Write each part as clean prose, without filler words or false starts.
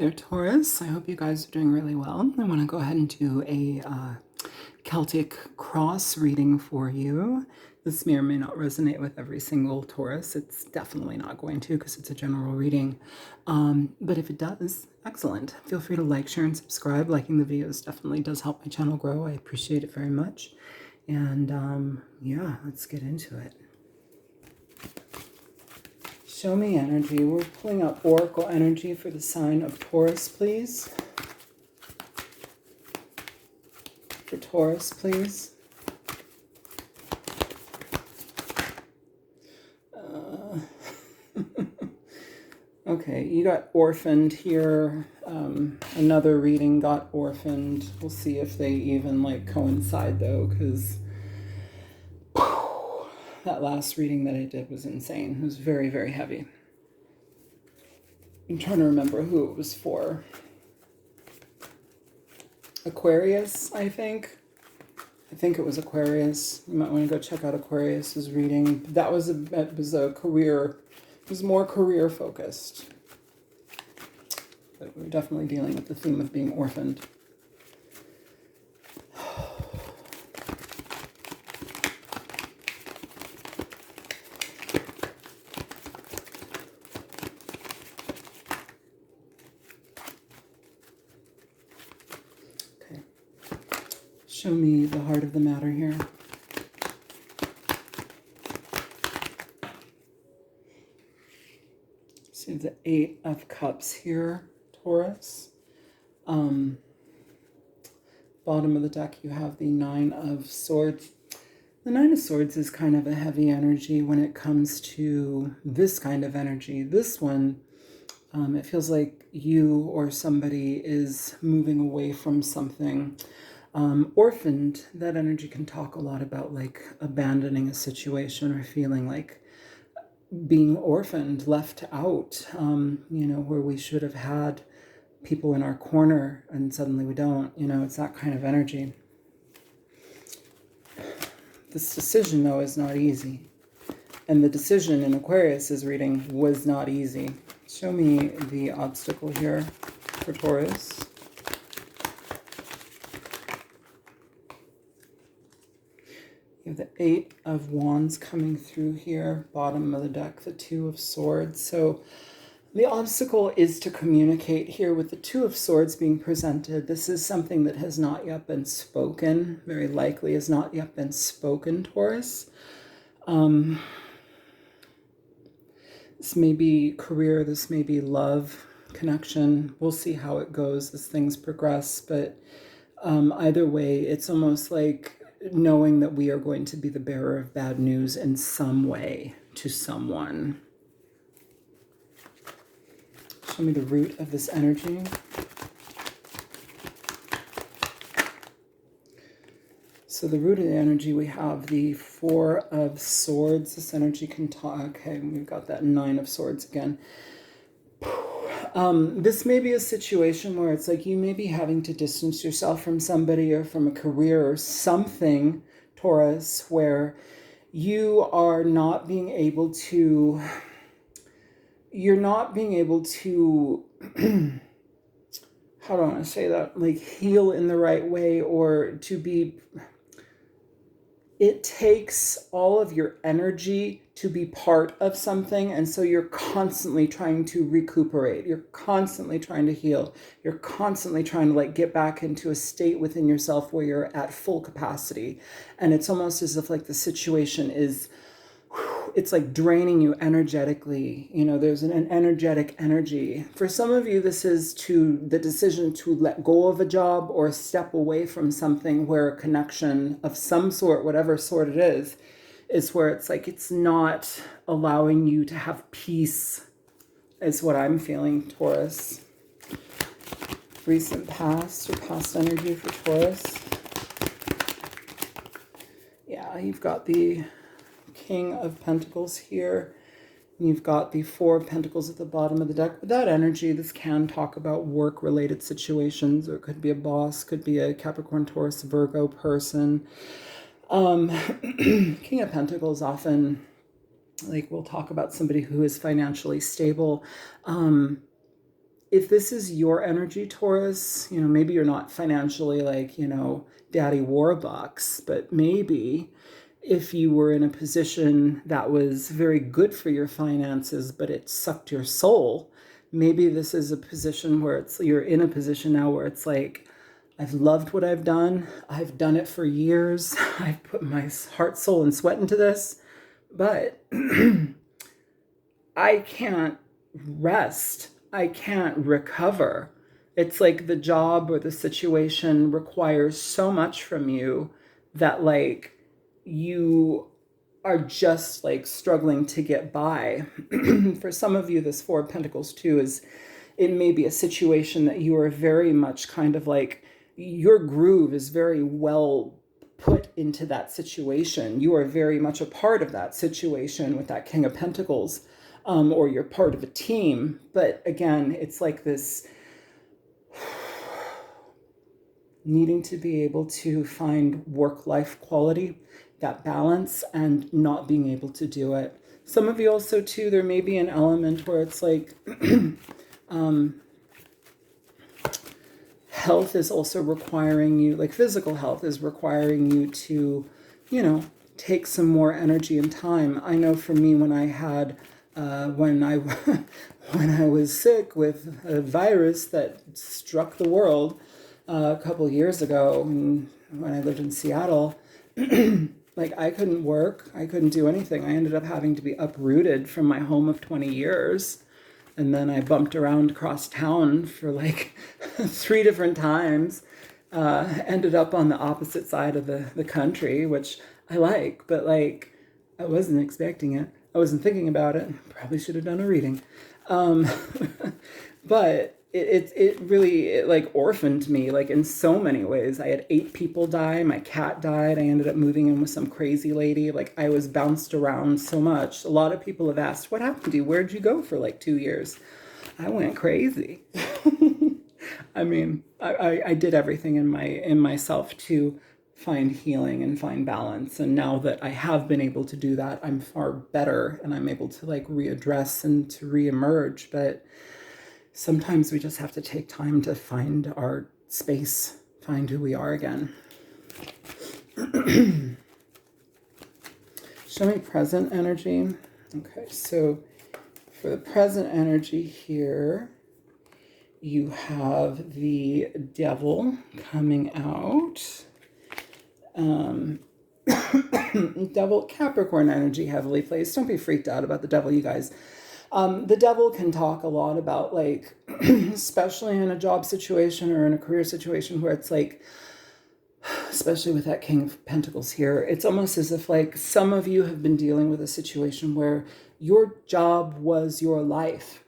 There, Taurus. I hope you guys are doing really well. I want to go ahead and do a Celtic cross reading for you. This may or may not resonate with every single Taurus. It's definitely not going to because it's a general reading. But if it does, excellent. Feel free to like, share, and subscribe. Liking the videos definitely does help my channel grow. I appreciate it very much. And yeah, let's get into it. Show me energy. We're pulling up oracle energy for the sign of Taurus, please. For Taurus, please. Okay, you got orphaned here. Another reading got orphaned. We'll see if they even coincide though, because that last reading that I did was insane. It was very, very heavy. I'm trying to remember who it was for. Aquarius, I think. I think it was Aquarius. You might want to go check out Aquarius's reading. That was a career. It was more career focused. But we're definitely dealing with the theme of being orphaned. Show me the heart of the matter here. See the 8 of Cups here, Taurus. Bottom of the deck, you have the 9 of Swords. The 9 of Swords is kind of a heavy energy when it comes to this kind of energy. This one, it feels like you or somebody is moving away from something. Orphaned, that energy can talk a lot about abandoning a situation or feeling like being orphaned, left out, where we should have had people in our corner and suddenly we don't. It's that kind of energy. This decision, though, is not easy. And the decision in Aquarius's reading was not easy. Show me the obstacle here for Taurus. You have the 8 of Wands coming through here, bottom of the deck, the 2 of Swords. So the obstacle is to communicate here with the 2 of Swords being presented. This is something that has not yet been spoken, very likely has not yet been spoken, Taurus. This may be career, this may be love, connection. We'll see how it goes as things progress, but either way, it's almost like knowing that we are going to be the bearer of bad news in some way to someone. Show me the root of this energy. So the root of the energy, we have the 4 of Swords. This energy can talk. Okay, we've got that 9 of Swords again. This may be a situation where it's like you may be having to distance yourself from somebody or from a career or something, Taurus, where you are not being able to, how do I want to say that, heal in the right way, or to be, it takes all of your energy to be part of something, and so you're constantly trying to recuperate, you're constantly trying to heal, you're constantly trying to get back into a state within yourself where you're at full capacity. And it's almost as if the situation is, it's draining you energetically. There's an energetic energy. For some of you, this is the decision to let go of a job or step away from something where a connection of some sort, whatever sort it is where it's it's not allowing you to have peace, is what I'm feeling, Taurus. Recent past or past energy for Taurus. Yeah, you've got the King of Pentacles here. You've got the 4 of Pentacles at the bottom of the deck. With that energy, this can talk about work-related situations, or it could be a boss, could be a Capricorn, Taurus, Virgo person. King of Pentacles often, we'll talk about somebody who is financially stable. if this is your energy, Taurus, maybe you're not financially like, Daddy Warbucks, but maybe if you were in a position that was very good for your finances, but it sucked your soul, maybe this is a position where you're in a position now where it's like, I've loved what I've done. I've done it for years. I've put my heart, soul, and sweat into this, but I can't rest. I can't recover. It's like the job or the situation requires so much from you that like you are just like struggling to get by. For some of you, this Four of Pentacles too it may be a situation that you are very much kind of like, your groove is very well put into that situation. You are very much a part of that situation with that King of Pentacles, or you're part of a team. But again, it's like this needing to be able to find work-life quality, that balance, and not being able to do it. Some of you also too, there may be an element where it's like health is also requiring you, like physical health is requiring you to, take some more energy and time. I know for me, when I had, when I was sick with a virus that struck the world a couple of years ago, when I lived in Seattle, like I couldn't work, I couldn't do anything. I ended up having to be uprooted from my home of 20 years. And then I bumped around across town for like 3 different times. Ended up on the opposite side of the country, which I like, but like I wasn't expecting it. I wasn't thinking about it. Probably should have done a reading. But it really like orphaned me, like in so many ways. I had 8 people die. My cat died. I ended up moving in with some crazy lady. Like I was bounced around so much. A lot of people have asked, what happened to you? Where'd you go for like 2 years? I went crazy. I mean, I did everything in myself to find healing and find balance. And now that I have been able to do that, I'm far better and I'm able to like readdress and to reemerge. But sometimes we just have to take time to find our space, find who we are again. Show me present energy. Okay, so for the present energy here, you have the Devil coming out. Devil, Capricorn energy heavily placed. Don't be freaked out about the Devil, you guys. The Devil can talk a lot about like, especially in a job situation or in a career situation where it's like, especially with that King of Pentacles here, it's almost as if like some of you have been dealing with a situation where your job was your life.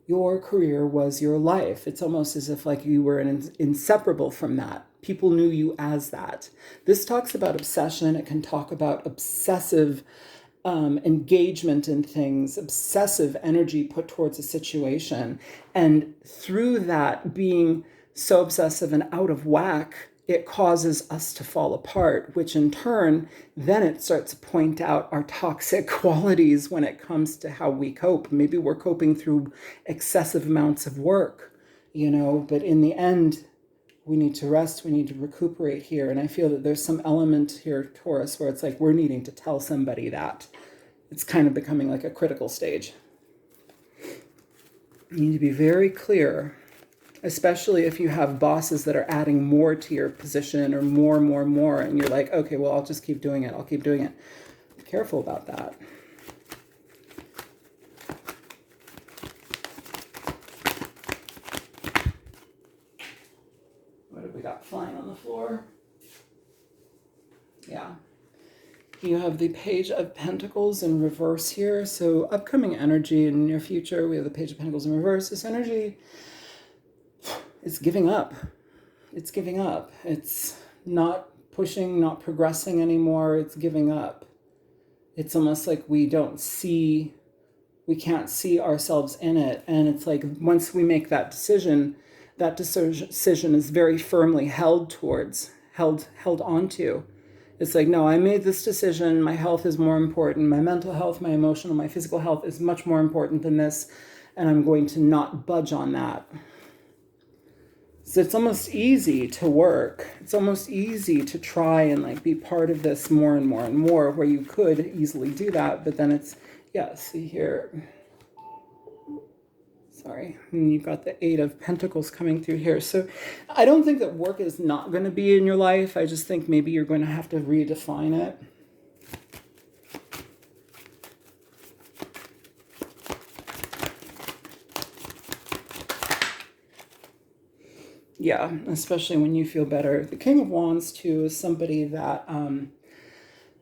Your career was your life. It's almost as if like you were inseparable from that. People knew you as that. This talks about obsession. It can talk about obsessive engagement in things, obsessive energy put towards a situation. And through that being so obsessive and out of whack, it causes us to fall apart, which in turn, then it starts to point out our toxic qualities when it comes to how we cope. Maybe we're coping through excessive amounts of work, but in the end, we need to rest, we need to recuperate here. And I feel that there's some element here, Taurus, where it's like we're needing to tell somebody that. It's kind of becoming like a critical stage. You need to be very clear, especially if you have bosses that are adding more to your position or more, and you're like, okay, well, I'll just keep doing it. I'll keep doing it. Be careful about that. What have we got flying on the floor? Yeah. You have the Page of Pentacles in reverse here. So upcoming energy in your future, we have the Page of Pentacles in reverse. This energy is giving up. It's giving up. It's not pushing, not progressing anymore. It's giving up. It's almost like we can't see ourselves in it. And it's like once we make that decision is very firmly held onto. It's like, no, I made this decision. My health is more important. My mental health, my emotional, my physical health is much more important than this. and I'm going to not budge on that. So it's almost easy to work. It's almost easy to try and like be part of this more and more and more, where you could easily do that. But then it's, yeah, see here. Sorry, and you've got the 8 of Pentacles coming through here. So I don't think that work is not going to be in your life. I just think maybe you're going to have to redefine it. Yeah, especially when you feel better. The King of Wands, too, is somebody that,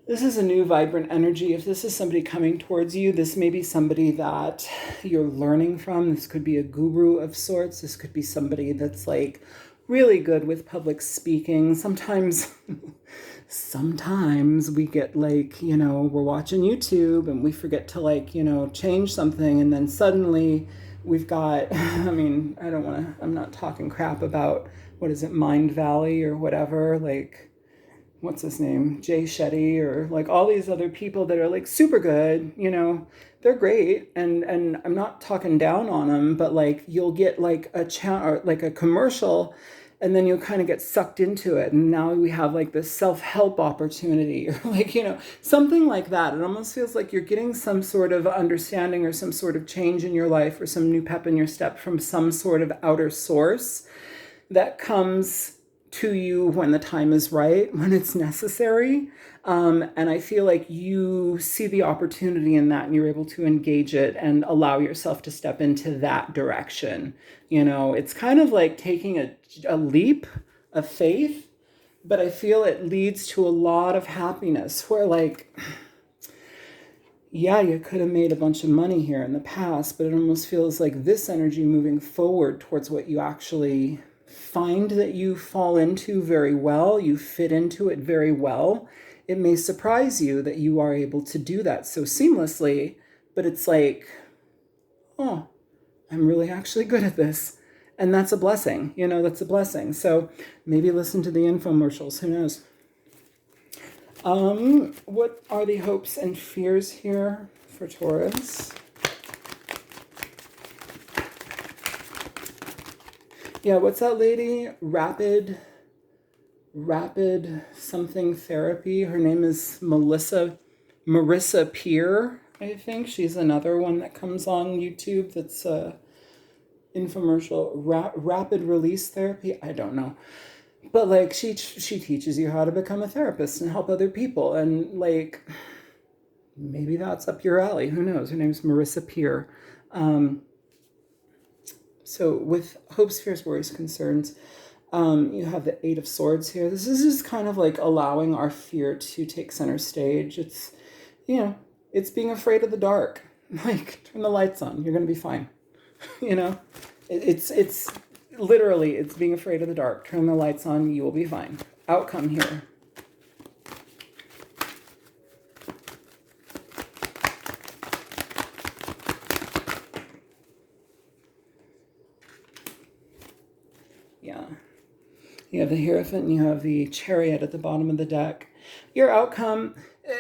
this is a new vibrant energy. If this is somebody coming towards you, this may be somebody that you're learning from. This could be a guru of sorts. This could be somebody that's like really good with public speaking. Sometimes we get like, you know, we're watching YouTube and we forget to like, you know, change something, and then suddenly we've got, I mean, I'm not talking crap about, what is it, Mind Valley or whatever, like, what's his name, Jay Shetty, or like all these other people that are like super good, you know, they're great. And I'm not talking down on them, but like you'll get like or like a commercial, and then you'll kind of get sucked into it. And now we have like this self-help opportunity, or like, you know, something like that. It almost feels like you're getting some sort of understanding or some sort of change in your life or some new pep in your step from some sort of outer source that comes to you when the time is right, when it's necessary. And I feel like you see the opportunity in that and you're able to engage it and allow yourself to step into that direction. You know, it's kind of like taking a leap of faith, but I feel it leads to a lot of happiness where like, yeah, you could have made a bunch of money here in the past, but it almost feels like this energy moving forward towards what you actually find that you fall into very well, you fit into it very well. It may surprise you that you are able to do that so seamlessly, but it's like, oh, I'm really actually good at this. And that's a blessing, you know, that's a blessing. So maybe listen to the infomercials, who knows? What are the hopes and fears here for Taurus? Yeah, what's that lady? Rapid something therapy. Her name is Marissa Peer, I think. She's another one that comes on YouTube that's infomercial. Rapid release therapy. I don't know. But like she teaches you how to become a therapist and help other people. And like maybe that's up your alley. Who knows? Her name's Marissa Peer. So with hopes, fears, worries, concerns, you have the 8 of Swords here. This is just kind of like allowing our fear to take center stage. It's, you know, it's being afraid of the dark. Like, turn the lights on. You're going to be fine. You know, it's literally, it's being afraid of the dark. Turn the lights on. You will be fine. Outcome here. Yeah. You have the Hierophant and you have the Chariot at the bottom of the deck. Your outcome,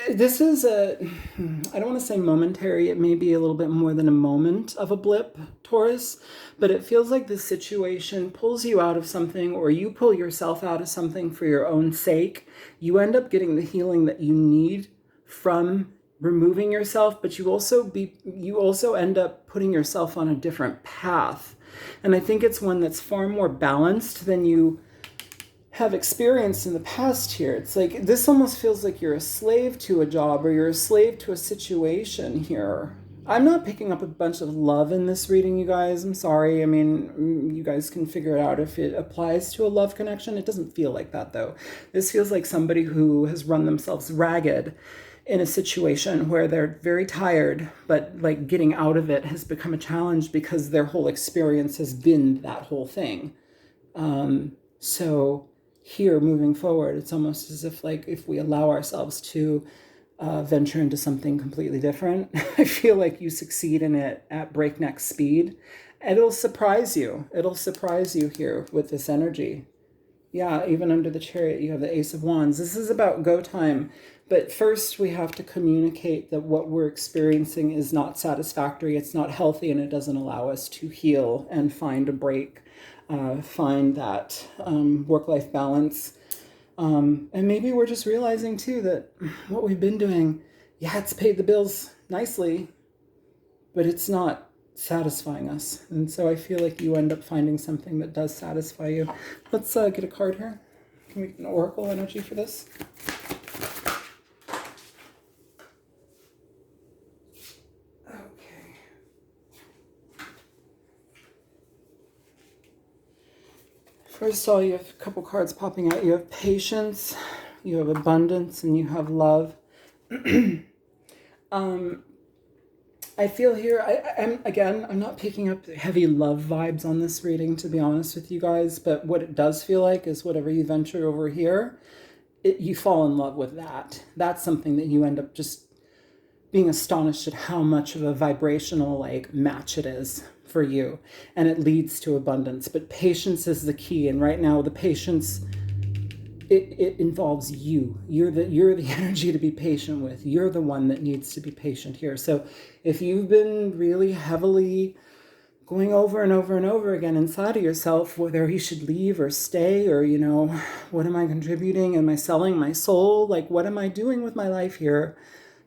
this is I don't want to say momentary. It may be a little bit more than a moment of a blip, Taurus, but it feels like this situation pulls you out of something, or you pull yourself out of something for your own sake. You end up getting the healing that you need from removing yourself, but you also end up putting yourself on a different path. And I think it's one that's far more balanced than you have experienced in the past here. It's like, this almost feels like you're a slave to a job, or you're a slave to a situation here. I'm not picking up a bunch of love in this reading, you guys. I'm sorry. I mean, you guys can figure it out if it applies to a love connection. It doesn't feel like that, though. This feels like somebody who has run themselves ragged in a situation where they're very tired, but like getting out of it has become a challenge because their whole experience has been that whole thing. So here, moving forward, it's almost as if like if we allow ourselves to venture into something completely different, I feel like you succeed in it at breakneck speed. It'll surprise you. It'll surprise you here with this energy. Yeah, even under the Chariot, you have the Ace of Wands. This is about go time. But first, we have to communicate that what we're experiencing is not satisfactory, it's not healthy, and it doesn't allow us to heal and find a break, find that work-life balance. And maybe we're just realizing too that what we've been doing, yeah, it's paid the bills nicely, but it's not satisfying us. And so I feel like you end up finding something that does satisfy you. Let's get a card here. Can we get an oracle energy for this? Okay. First of all, you have a couple cards popping out. You have patience, you have abundance, and you have love. I feel here, I'm not picking up heavy love vibes on this reading, to be honest with you guys, but what it does feel like is whatever you venture over here, you fall in love with that. That's something that you end up just being astonished at how much of a vibrational like match it is for you, and it leads to abundance. But patience is the key, and right now the patience, it involves you. You're the energy to be patient with. You're the one that needs to be patient here. So if you've been really heavily going over and over and over again inside of yourself whether you should leave or stay, or what am I contributing? Am I selling my soul? Like, what am I doing with my life here?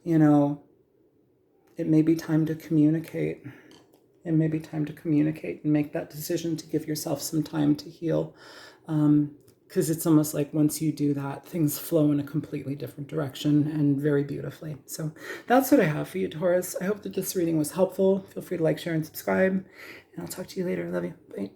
It may be time to communicate. It may be time to communicate and make that decision to give yourself some time to heal. Because it's almost like once you do that, things flow in a completely different direction and very beautifully. So that's what I have for you, Taurus. I hope that this reading was helpful. Feel free to like, share, and subscribe. And I'll talk to you later. Love you. Bye.